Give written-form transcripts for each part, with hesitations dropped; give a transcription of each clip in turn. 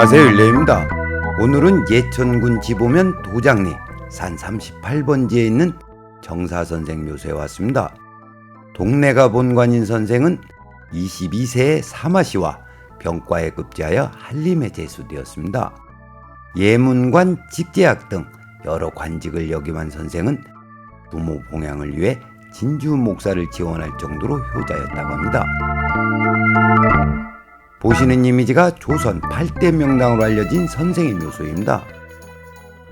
안녕하세요, 일레입니다. 오늘은 예천군 지보면 도장리 산 38번지에 있는 정사선생 묘소에 왔습니다. 동네가 본관인 선생은 22세에 사마시와 병과에 급제하여 한림에 제수되었습니다. 예문관, 직제학 등 여러 관직을 역임한 선생은 부모 봉양을 위해 진주 목사를 지원할 정도로 효자였다고 합니다. 보시는 이미지가 조선 8대 명당으로 알려진 선생의 묘소입니다.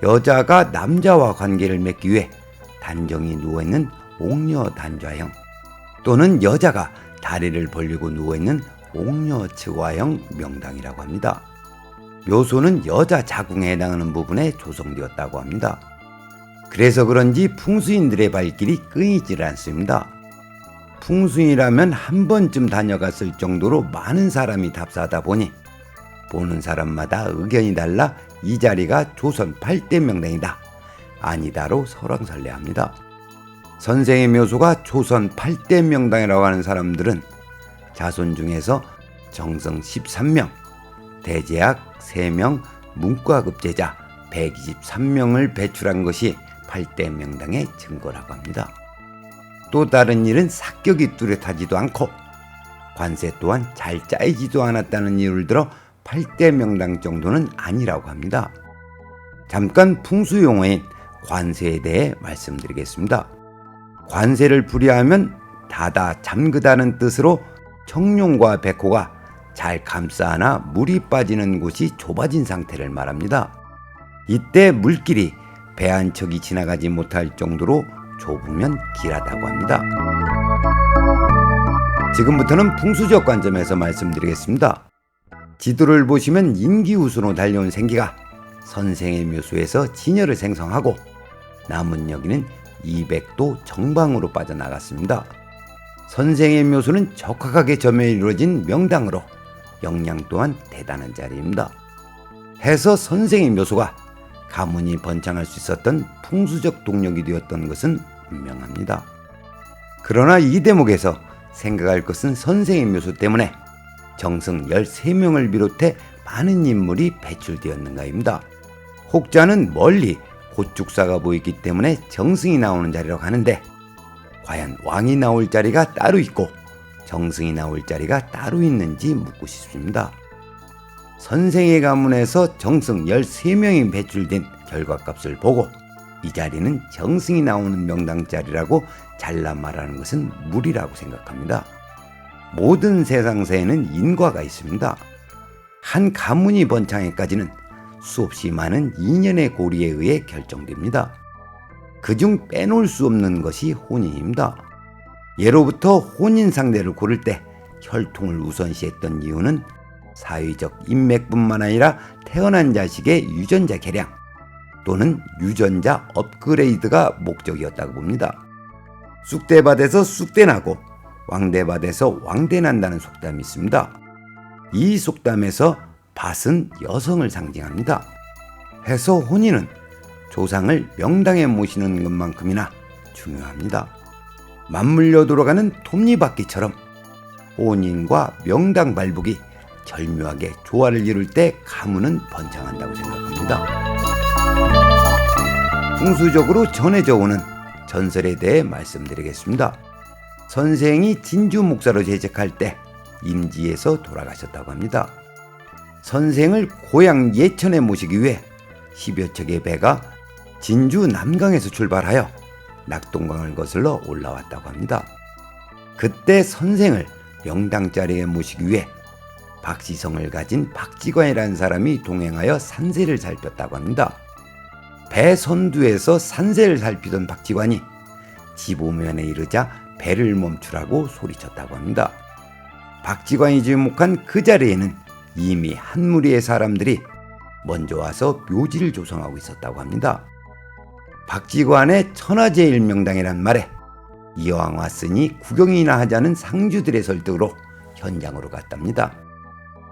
여자가 남자와 관계를 맺기 위해 단정히 누워있는 옥녀단좌형 또는 여자가 다리를 벌리고 누워있는 옥녀측화형 명당이라고 합니다. 묘소는 여자 자궁에 해당하는 부분에 조성되었다고 합니다. 그래서 그런지 풍수인들의 발길이 끊이질 않습니다. 풍수인이라면 한 번쯤 다녀갔을 정도로 많은 사람이 답사하다 보니 보는 사람마다 의견이 달라 이 자리가 조선 8대 명당이다, 아니다로 설왕설래합니다. 선생의 묘소가 조선 8대 명당이라고 하는 사람들은 자손 중에서 정성 13명, 대제학 3명, 문과급제자 123명을 배출한 것이 8대 명당의 증거라고 합니다. 또 다른 일은 삭격이 뚜렷하지도 않고 관세 또한 잘 짜이지도 않았다는 이유를 들어 8대 명당 정도는 아니라고 합니다. 잠깐 풍수 용어인 관세에 대해 말씀드리겠습니다. 관세를 풀이하면 닫아 잠그다는 뜻으로 청룡과 백호가 잘 감싸 물이 빠지는 곳이 좁아진 상태를 말합니다. 이때 물길이 배 한 척이 지나가지 못할 정도로 좁으면 길하다고 합니다. 지금부터는 풍수적 관점에서 말씀드리겠습니다. 지도를 보시면 인기우순으로 달려온 생기가 선생의 묘소에서 진열을 생성하고 남은 여기는 200도 정방으로 빠져나갔습니다. 선생의 묘소는 적확하게 점에 이루어진 명당으로 영양 또한 대단한 자리입니다. 해서 선생의 묘소가 가문이 번창할 수 있었던 풍수적 동력이 되었던 것은 분명합니다. 그러나 이 대목에서 생각할 것은 선생의 묘소 때문에 정승 13명을 비롯해 많은 인물이 배출되었는가입니다. 혹자는 멀리 고축사가 보이기 때문에 정승이 나오는 자리라고 하는데 과연 왕이 나올 자리가 따로 있고 정승이 나올 자리가 따로 있는지 묻고 싶습니다. 선생의 가문에서 정승 13명이 배출된 결과값을 보고 이 자리는 정승이 나오는 명당 자리라고 잘라 말하는 것은 무리라고 생각합니다. 모든 세상사에는 인과가 있습니다. 한 가문이 번창에까지는 수없이 많은 인연의 고리에 의해 결정됩니다. 그중 빼놓을 수 없는 것이 혼인입니다. 예로부터 혼인 상대를 고를 때 혈통을 우선시했던 이유는 사회적 인맥뿐만 아니라 태어난 자식의 유전자 개량 또는 유전자 업그레이드가 목적이었다고 봅니다. 쑥대밭에서 쑥대나고 왕대밭에서 왕대난다는 속담이 있습니다. 이 속담에서 밭은 여성을 상징합니다. 해서 혼인은 조상을 명당에 모시는 것만큼이나 중요합니다. 맞물려 돌아가는 톱니바퀴처럼 혼인과 명당 발복이 절묘하게 조화를 이룰 때 가문은 번창한다고 생각합니다. 풍수적으로 전해져 오는 전설에 대해 말씀드리겠습니다. 선생이 진주 목사로 재직할 때 임지에서 돌아가셨다고 합니다. 선생을 고향 예천에 모시기 위해 10여 척의 배가 진주 남강에서 출발하여 낙동강을 거슬러 올라왔다고 합니다. 그때 선생을 명당 자리에 모시기 위해 박시성을 가진 박지관이라는 사람이 동행하여 산세를 살폈다고 합니다. 배 선두에서 산세를 살피던 박지관이 지보면에 이르자 배를 멈추라고 소리쳤다고 합니다. 박지관이 주목한 그 자리에는 이미 한 무리의 사람들이 먼저 와서 묘지를 조성하고 있었다고 합니다. 박지관의 천하제일명당이란 말에 이왕 왔으니 구경이나 하자는 상주들의 설득으로 현장으로 갔답니다.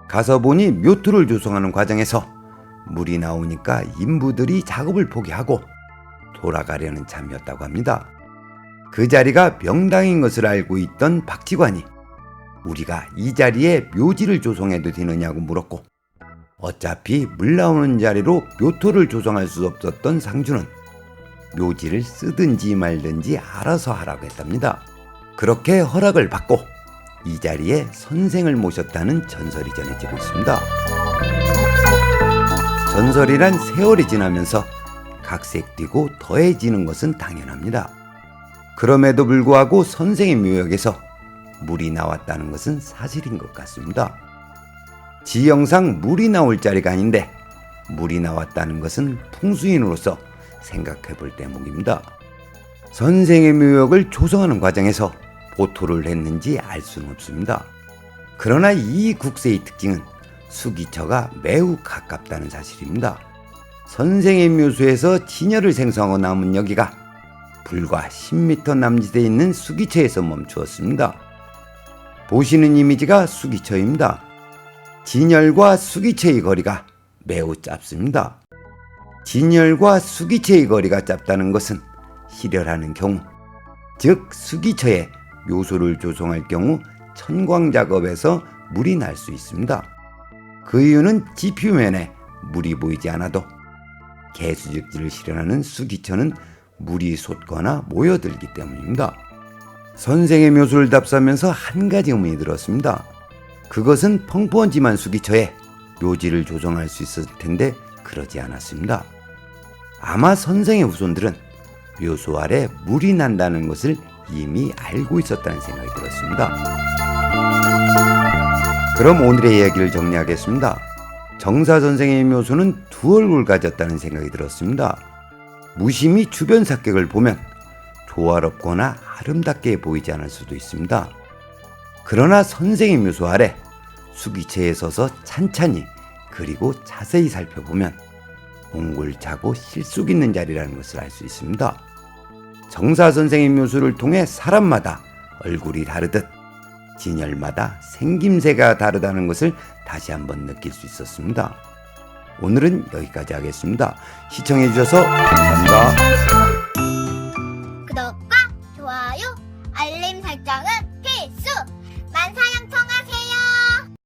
가서 보니 묘토를 조성하는 과정에서 물이 나오니까 인부들이 작업을 포기하고 돌아가려는 참이었다고 합니다. 그 자리가 명당인 것을 알고 있던 박지관이 우리가 이 자리에 묘지를 조성해도 되느냐고 물었고 어차피 물 나오는 자리로 묘토를 조성할 수 없었던 상주는 묘지를 쓰든지 말든지 알아서 하라고 했답니다. 그렇게 허락을 받고 이 자리에 선생을 모셨다는 전설이 전해지고 있습니다. 전설이란 세월이 지나면서 각색되고 더해지는 것은 당연합니다. 그럼에도 불구하고 선생의 묘역에서 물이 나왔다는 것은 사실인 것 같습니다. 지형상 물이 나올 자리가 아닌데 물이 나왔다는 것은 풍수인으로서 생각해 볼 대목입니다. 선생의 묘역을 조성하는 과정에서 보토를 했는지 알 수는 없습니다. 그러나 이 국세의 특징은 수기처가 매우 가깝다는 사실입니다. 선생의 묘소에서 진열을 생성하고 남은 여기가 불과 10m 남짓에 있는 수기처에서 멈추었습니다. 보시는 이미지가 수기처입니다. 진열과 수기처의 거리가 매우 짧습니다. 진열과 수기처의 거리가 짧다는 것은 실혈하는 경우, 즉 수기처에 묘소를 조성할 경우 천광 작업에서 물이 날 수 있습니다. 그 이유는 지표면에 물이 보이지 않아도 개수직지를 실현하는 수기처는 물이 솟거나 모여들기 때문입니다. 선생의 묘소를 답사하면서 한 가지 의문이 들었습니다. 그것은 펑펑지만 수기처에 묘지를 조성할 수 있었을 텐데 그러지 않았습니다. 아마 선생의 후손들은 묘소 아래 물이 난다는 것을 이미 알고 있었다는 생각이 들었습니다. 그럼 오늘의 이야기를 정리하겠습니다. 정사 선생의 묘소는 두 얼굴 가졌다는 생각이 들었습니다. 무심히 주변 사격을 보면 조화롭거나 아름답게 보이지 않을 수도 있습니다. 그러나 선생의 묘소 아래 수기처에 서서 찬찬히 그리고 자세히 살펴보면 옹골차고 실속 있는 자리라는 것을 알 수 있습니다. 정사 선생의 묘소를 통해 사람마다 얼굴이 다르듯 진열마다 생김새가 다르다는 것을 다시 한번 느낄 수 있었습니다. 오늘은 여기까지 하겠습니다. 시청해주셔서 감사합니다.